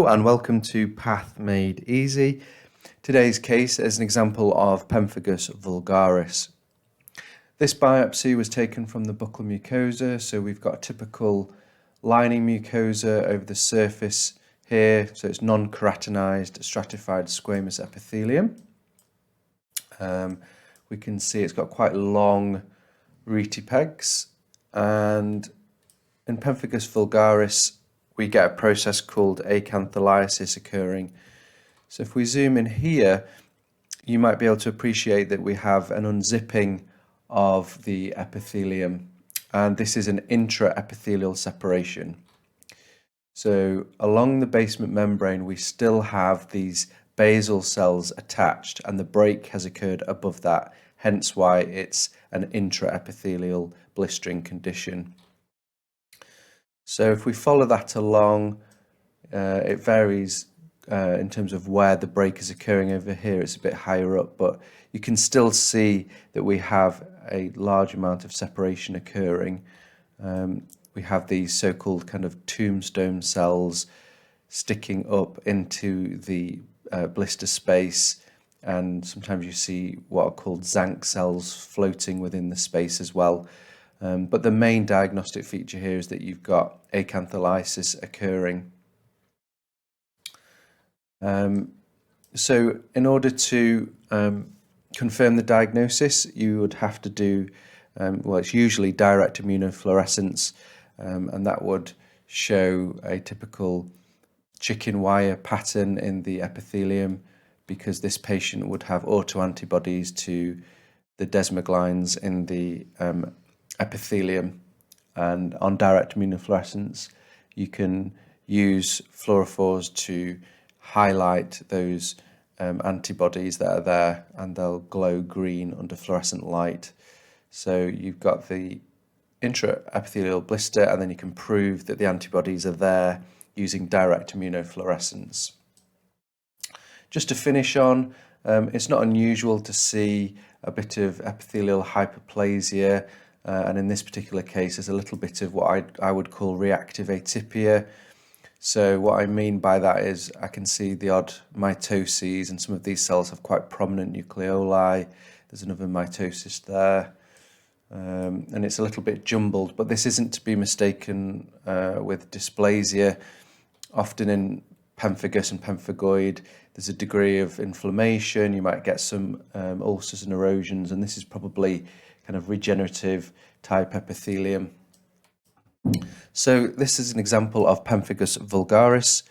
Hello and welcome to Path Made Easy. Today's case is an example of Pemphigus vulgaris. This biopsy was taken from the buccal mucosa, so we've got a typical lining mucosa over the surface here, so it's non-keratinized stratified squamous epithelium. We can see it's got quite long rete pegs, and in Pemphigus vulgaris we get a process called acantholysis occurring. So if we zoom in here, you might be able to appreciate that we have an unzipping of the epithelium, and this is an intraepithelial separation. So along the basement membrane we still have these basal cells attached, and the break has occurred above that, hence why it's an intraepithelial blistering condition. So if we follow that along, it varies in terms of where the break is occurring. Over here it's a bit higher up, but you can still see that we have a large amount of separation occurring. We have these so-called kind of tombstone cells sticking up into the blister space, and sometimes you see what are called Zank cells floating within the space as well. But the main diagnostic feature here is that you've got acantholysis occurring. So in order to confirm the diagnosis, you would have to do, well, it's usually direct immunofluorescence, and that would show a typical chicken wire pattern in the epithelium, because this patient would have autoantibodies to the desmoglines in the epithelium. And on direct immunofluorescence you can use fluorophores to highlight those antibodies that are there, and they'll glow green under fluorescent light. So you've got the intraepithelial blister, and then you can prove that the antibodies are there using direct immunofluorescence. Just to finish on, it's not unusual to see a bit of epithelial hyperplasia, and in this particular case there's a little bit of what I would call reactive atypia. So what I mean by that is I can see the odd mitoses, and some of these cells have quite prominent nucleoli. There's another mitosis there, and it's a little bit jumbled, but this isn't to be mistaken with dysplasia. Often in pemphigus and pemphigoid there's a degree of inflammation, you might get some ulcers and erosions, and this is probably kind of regenerative type epithelium. So this is an example of Pemphigus vulgaris.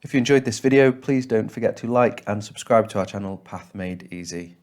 If you enjoyed this video, please don't forget to like and subscribe to our channel Path Made Easy.